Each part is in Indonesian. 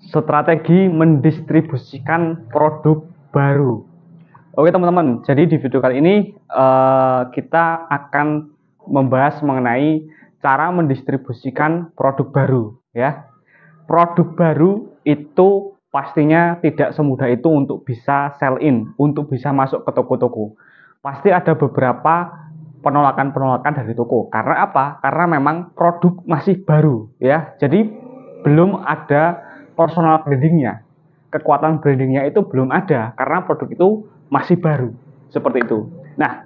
Strategi mendistribusikan produk baru. Oke teman-teman, jadi di video kali ini kita akan membahas mengenai cara mendistribusikan produk baru ya. Produk baru itu pastinya tidak semudah itu untuk bisa sell in, untuk bisa masuk ke toko-toko. Pasti ada beberapa penolakan-penolakan dari toko. Karena apa? Karena memang produk masih baru ya. Jadi belum ada personal brandingnya. Kekuatan brandingnya itu belum ada karena produk itu masih baru. Seperti itu. Nah,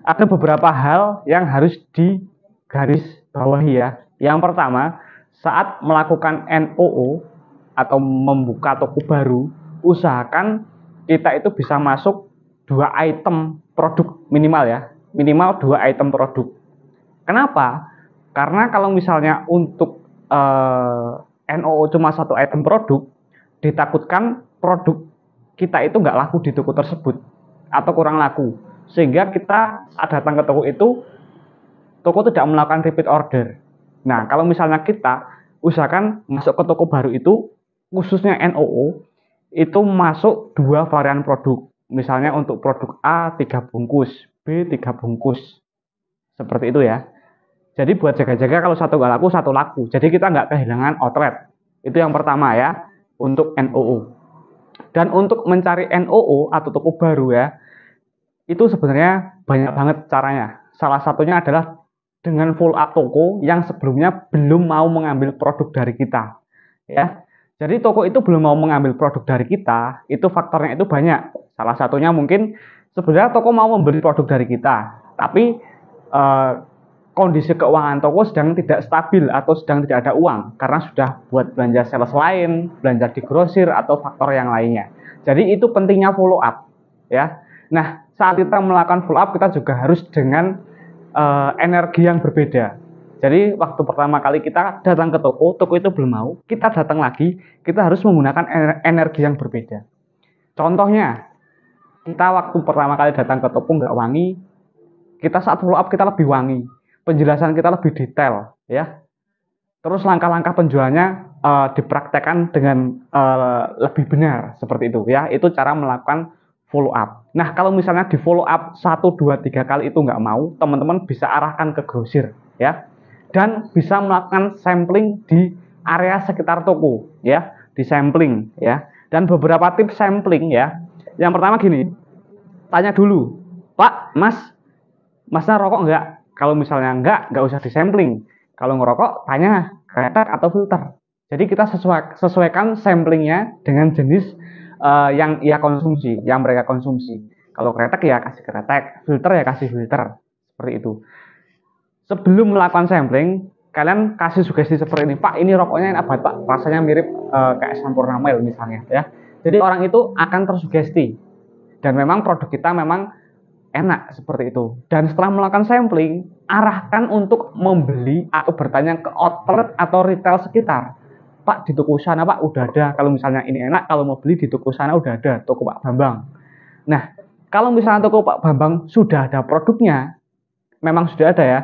ada beberapa hal yang harus digaris bawahi ya. Yang pertama, saat melakukan NOO atau membuka toko baru, usahakan kita itu bisa masuk 2 item produk minimal ya. Minimal 2 item produk. Kenapa? Karena kalau misalnya untuk NOO cuma 1 item produk, ditakutkan produk kita itu nggak laku di toko tersebut atau kurang laku, sehingga kita saat datang ke toko itu, toko tidak melakukan repeat order. Nah, kalau misalnya kita usahakan masuk ke toko baru itu, khususnya NOO, itu masuk 2 varian produk. Misalnya untuk produk A 3 bungkus, B 3 bungkus. Seperti itu ya. Jadi buat jaga-jaga kalau satu nggak laku, satu laku. Jadi kita nggak kehilangan outlet. Itu yang pertama ya, untuk NOO. Dan untuk mencari NOO atau toko baru ya, itu sebenarnya banyak banget caranya. Salah satunya adalah dengan follow up toko yang sebelumnya belum mau mengambil produk dari kita. Ya. Jadi toko itu belum mau mengambil produk dari kita, itu faktornya itu banyak. Salah satunya mungkin sebenarnya toko mau membeli produk dari kita, tapi kondisi keuangan toko sedang tidak stabil atau sedang tidak ada uang karena sudah buat belanja sales lain, belanja di grosir atau faktor yang lainnya. Jadi itu pentingnya follow up ya. Nah, saat kita melakukan follow up, kita juga harus dengan energi yang berbeda. Jadi waktu pertama kali kita datang ke toko itu belum mau, kita datang lagi, kita harus menggunakan energi yang berbeda. Contohnya, kita waktu pertama kali datang ke toko nggak wangi, kita saat follow up kita lebih wangi, penjelasan kita lebih detail, ya. Terus langkah-langkah penjualannya dipraktekkan dengan lebih benar, seperti itu, ya. Itu cara melakukan follow up. Nah, kalau misalnya di follow up 1, 2, 3 kali itu nggak mau, teman-teman bisa arahkan ke grosir, ya. Dan bisa melakukan sampling di area sekitar toko, ya. Di sampling, ya. Dan beberapa tips sampling, ya. Yang pertama gini, tanya dulu, Pak, Masnya rokok nggak? Kalau misalnya nggak usah disampling. Kalau ngerokok, tanya kretek atau filter. Jadi kita sesuaikan samplingnya dengan jenis yang ia konsumsi, yang mereka konsumsi. Kalau kretek ya kasih kretek, filter ya kasih filter. Seperti itu. Sebelum melakukan sampling, kalian kasih sugesti seperti ini, Pak, ini rokoknya enak banget, Pak. Rasanya mirip kayak Sampurna Mil misalnya, ya. Jadi orang itu akan tersugesti. Dan memang produk kita memang enak seperti itu. Dan setelah melakukan sampling, arahkan untuk membeli atau bertanya ke outlet atau retail sekitar. Pak, di toko sana Pak udah ada. Kalau misalnya ini enak, kalau mau beli di toko sana udah ada, toko Pak Bambang. Nah, kalau misalnya toko Pak Bambang sudah ada produknya, memang sudah ada ya,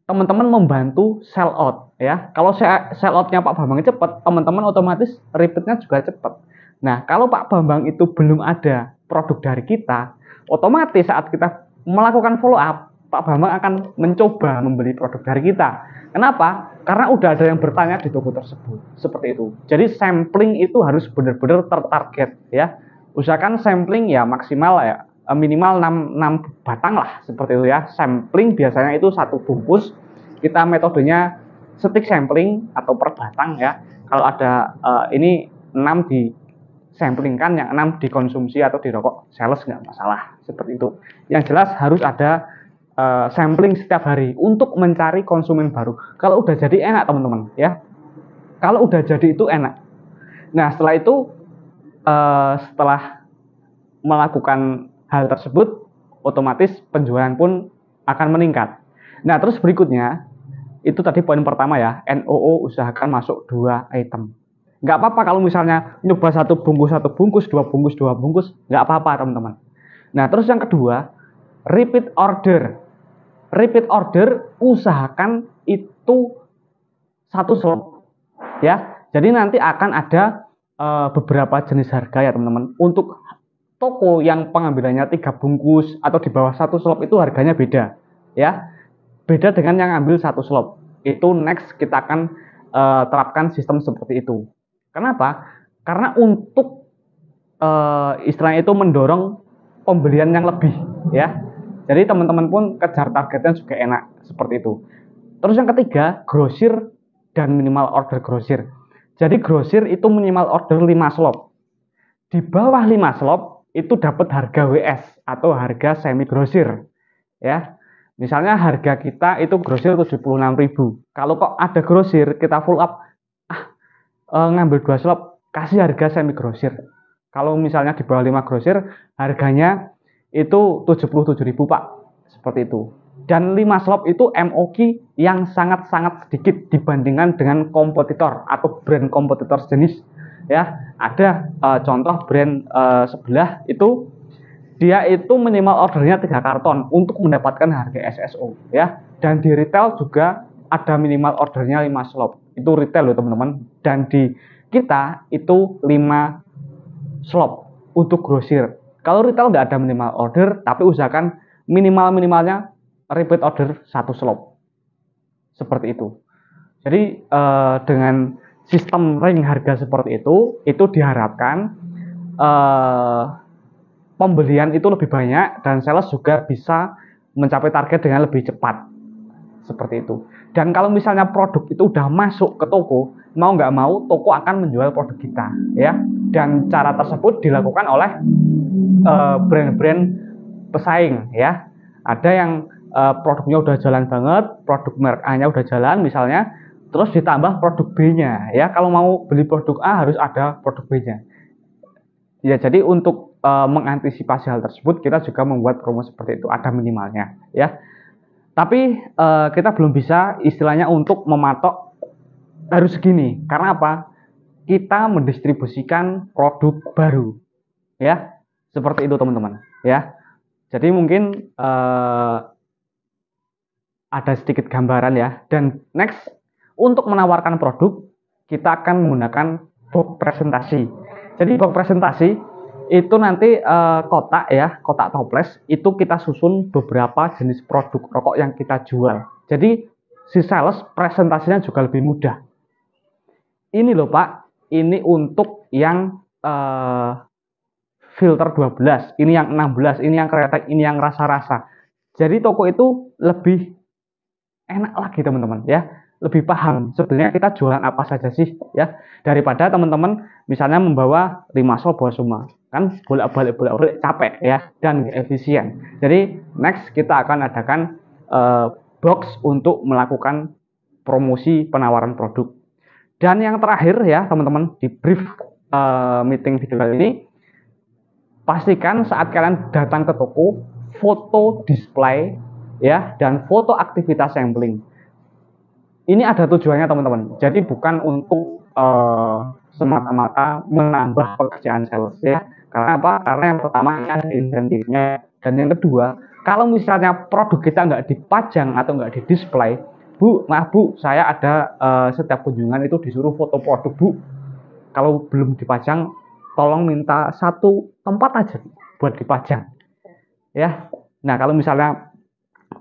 teman-teman membantu sell out ya. Kalau sell outnya Pak Bambang cepat, teman-teman otomatis repeatnya juga cepat. Nah, kalau Pak Bambang itu belum ada produk dari kita, otomatis saat kita melakukan follow up, Pak Bambang akan mencoba membeli produk dari kita. Kenapa? Karena udah ada yang bertanya di toko tersebut. Seperti itu. Jadi sampling itu harus benar-benar tertarget ya. Usahakan sampling ya maksimal ya minimal 6 batang lah seperti itu ya. Sampling biasanya itu 1 bungkus. Kita metodenya stick sampling atau per batang ya. Kalau ada ini 6 di sampling kan, yang 6 dikonsumsi atau dirokok sales nggak masalah, seperti itu. Yang jelas harus ada sampling setiap hari untuk mencari konsumen baru. Kalau udah jadi enak teman-teman ya, kalau udah jadi itu enak. Nah setelah itu setelah melakukan hal tersebut, otomatis penjualan pun akan meningkat. Nah terus berikutnya, itu tadi poin pertama ya, NOO usahakan masuk 2 item. Nggak apa-apa kalau misalnya nyoba 1 bungkus 1 bungkus, 2 bungkus 2 bungkus, nggak apa-apa teman-teman. Nah terus yang kedua, repeat order. Repeat order usahakan itu 1 slot ya. Jadi nanti akan ada beberapa jenis harga ya teman-teman. Untuk toko yang pengambilannya 3 bungkus atau di bawah 1 slop itu harganya beda ya. Beda dengan yang ambil 1 slop. Itu next kita akan terapkan sistem seperti itu. Kenapa? Karena untuk istilahnya itu mendorong pembelian yang lebih ya. Jadi teman-teman pun kejar targetnya juga enak seperti itu. Terus yang ketiga, grosir dan minimal order grosir. Jadi grosir itu minimal order 5 slop. Di bawah 5 slop itu dapat harga WS atau harga semi grosir ya. Misalnya harga kita itu grosir 76.000. Kalau kok ada grosir kita full up ngambil 2 slop kasih harga semi grosir. Kalau misalnya di bawah 5 grosir harganya itu 77.000 Pak. Seperti itu. Dan 5 slop itu MOQ yang sangat-sangat sedikit dibandingkan dengan kompetitor atau brand kompetitor sejenis ya. Ada contoh brand sebelah itu dia itu minimal ordernya 3 karton untuk mendapatkan harga SSO ya. Dan di retail juga ada minimal ordernya 5 slop. Itu retail loh teman-teman. Dan di kita itu 5 slop untuk grosir. Kalau retail nggak ada minimal order, tapi usahakan minimalnya repeat order 1 slop. Seperti itu. Jadi dengan sistem ring harga seperti itu diharapkan pembelian itu lebih banyak dan sales juga bisa mencapai target dengan lebih cepat. Seperti itu. Dan kalau misalnya produk itu udah masuk ke toko, mau nggak mau toko akan menjual produk kita ya. Dan cara tersebut dilakukan oleh brand-brand pesaing ya. Ada yang produknya udah jalan banget, produk merek A-nya udah jalan misalnya, terus ditambah produk B-nya ya. Kalau mau beli produk A harus ada produk B-nya. Ya, jadi untuk mengantisipasi hal tersebut kita juga membuat promo seperti itu, ada minimalnya ya. Tapi kita belum bisa istilahnya untuk mematok harus segini. Karena apa? Kita mendistribusikan produk baru ya. Seperti itu teman-teman ya. Jadi mungkin ada sedikit gambaran ya. Dan next, untuk menawarkan produk, kita akan menggunakan box presentasi. Jadi box presentasi itu nanti kotak ya, kotak toples, itu kita susun beberapa jenis produk rokok yang kita jual. Jadi si sales presentasinya juga lebih mudah. Ini loh Pak, ini untuk yang filter 12, ini yang 16, ini yang kretek, ini yang rasa-rasa. Jadi toko itu lebih enak lagi teman-teman ya, lebih paham sebenarnya kita jualan apa saja sih ya, daripada teman-teman misalnya membawa 5 slop bawa semua kan bolak-balik capek ya dan efisien. Jadi next kita akan adakan box untuk melakukan promosi penawaran produk. Dan yang terakhir ya teman-teman, di brief meeting video kali ini, pastikan saat kalian datang ke toko foto display ya dan foto aktivitas sampling. Ini ada tujuannya teman-teman. Jadi bukan untuk semata-mata menambah pekerjaan sales ya. Karena apa? Karena yang pertama ada insentifnya, dan yang kedua, kalau misalnya produk kita nggak dipajang atau nggak di display, Bu, maaf Bu, saya ada setiap kunjungan itu disuruh foto produk Bu. Kalau belum dipajang, tolong minta 1 tempat aja buat dipajang. Ya. Nah, kalau misalnya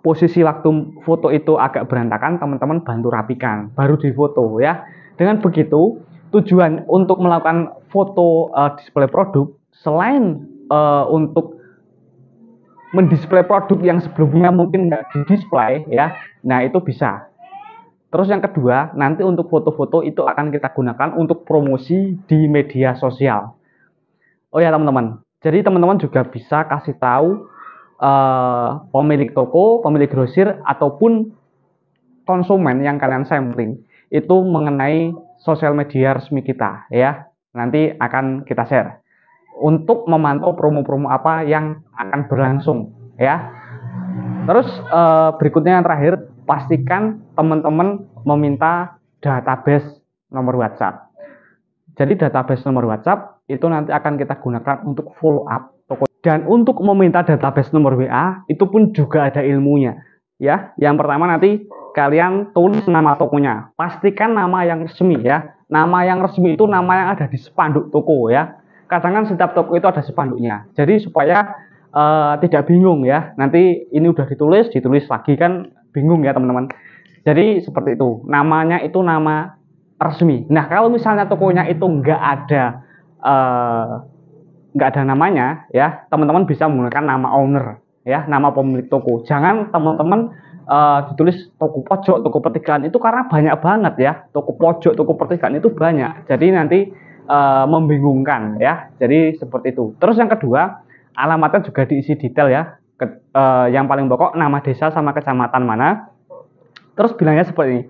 posisi waktu foto itu agak berantakan, teman-teman bantu rapikan, baru difoto ya. Dengan begitu, tujuan untuk melakukan foto display produk, selain untuk mendisplay produk yang sebelumnya mungkin nggak di-display ya, nah itu bisa. Terus yang kedua, nanti untuk foto-foto itu akan kita gunakan untuk promosi di media sosial. Oh ya teman-teman, jadi teman-teman juga bisa kasih tahu pemilik toko, pemilik grosir, ataupun konsumen yang kalian sampling itu mengenai sosial media resmi kita ya. Nanti akan kita share untuk memantau promo-promo apa yang akan berlangsung ya. Terus berikutnya yang terakhir, pastikan teman-teman meminta database nomor WhatsApp. Jadi database nomor WhatsApp itu nanti akan kita gunakan untuk follow up toko. Dan untuk meminta database nomor WA itu pun juga ada ilmunya ya. Yang pertama nanti kalian tulis nama tokonya. Pastikan nama yang resmi ya. Nama yang resmi itu nama yang ada di spanduk toko ya. Kadang kan setiap toko itu ada spanduknya. Jadi supaya tidak bingung ya. Nanti ini udah ditulis lagi kan bingung ya teman-teman. Jadi seperti itu. Namanya itu nama resmi. Nah kalau misalnya tokonya itu nggak ada namanya ya, teman-teman bisa menggunakan nama owner ya, nama pemilik toko. Jangan teman-teman ditulis toko pojok, toko pertigaan itu karena banyak banget ya, toko pojok, toko pertigaan itu banyak. Jadi nanti membingungkan ya. Jadi seperti itu. Terus yang kedua, alamatnya juga diisi detail ya. Yang paling pokok nama desa sama kecamatan mana. Terus bilangnya seperti ini,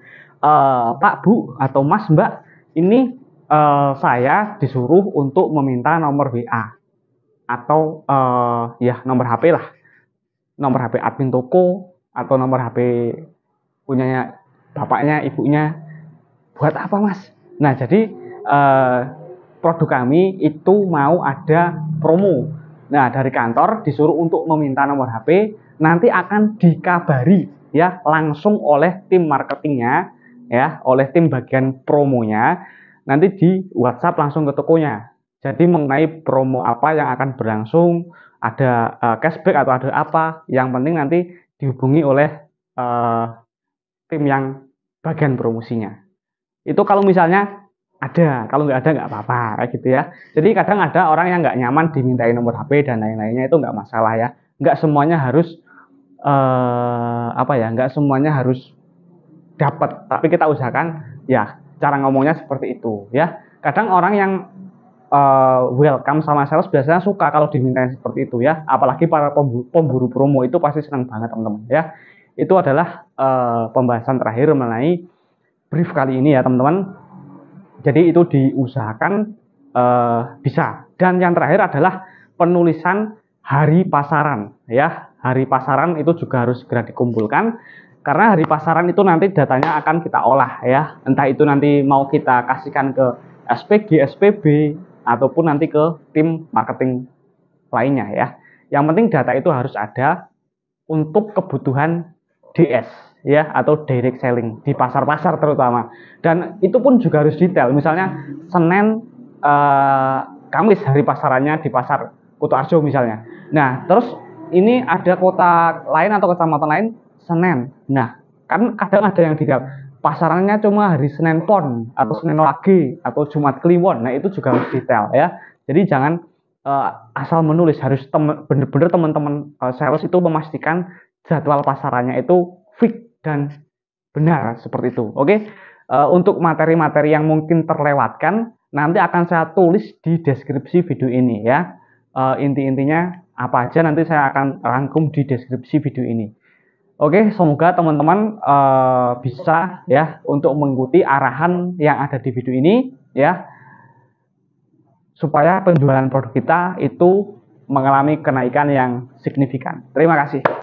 Pak, Bu, atau Mas, Mbak, ini saya disuruh untuk meminta nomor WA atau ya nomor HP lah, nomor HP admin toko atau nomor HP punyanya bapaknya, ibunya. Buat apa, Mas? Nah, jadi produk kami itu mau ada promo. Nah, dari kantor disuruh untuk meminta nomor HP, nanti akan dikabari ya langsung oleh tim marketingnya ya, oleh tim bagian promonya, nanti di WhatsApp langsung ke tokonya. Jadi mengenai promo apa yang akan berlangsung, ada cashback atau ada apa, yang penting nanti dihubungi oleh tim yang bagian promosinya. Itu kalau misalnya ada, kalau nggak ada nggak apa-apa kayak gitu ya. Jadi kadang ada orang yang nggak nyaman dimintain nomor HP dan lain-lainnya, itu nggak masalah ya. Nggak semuanya harus nggak semuanya harus dapat, tapi kita usahakan ya cara ngomongnya seperti itu ya. Kadang orang yang welcome sama sales biasanya suka kalau dimintain seperti itu ya, apalagi para pemburu promo itu pasti senang banget teman-teman ya. Itu adalah pembahasan terakhir mengenai brief kali ini ya teman-teman. Jadi itu diusahakan bisa. Dan yang terakhir adalah penulisan hari pasaran ya. Hari pasaran itu juga harus segera dikumpulkan, karena hari pasaran itu nanti datanya akan kita olah ya. Entah itu nanti mau kita kasihkan ke SPG, SPB, ataupun nanti ke tim marketing lainnya ya. Yang penting data itu harus ada untuk kebutuhan DS ya, atau direct selling di pasar-pasar terutama. Dan itu pun juga harus detail. Misalnya Senin Kamis hari pasarannya di pasar Kutoarjo misalnya. Nah, terus ini ada kota lain atau kecamatan lain Senin. Nah, kan kadang ada yang detail. Pasarannya cuma hari Senin Pon atau Senin Wage atau Jumat Kliwon. Nah, itu juga harus detail ya. Jadi jangan asal menulis, harus benar-benar teman-teman sales itu memastikan jadwal pasarannya itu fix dan benar seperti itu. Oke. Untuk materi-materi yang mungkin terlewatkan nanti akan saya tulis di deskripsi video ini ya. Inti-intinya apa aja nanti saya akan rangkum di deskripsi video ini. Oke, semoga teman-teman bisa ya untuk mengikuti arahan yang ada di video ini ya, supaya penjualan produk kita itu mengalami kenaikan yang signifikan. Terima kasih.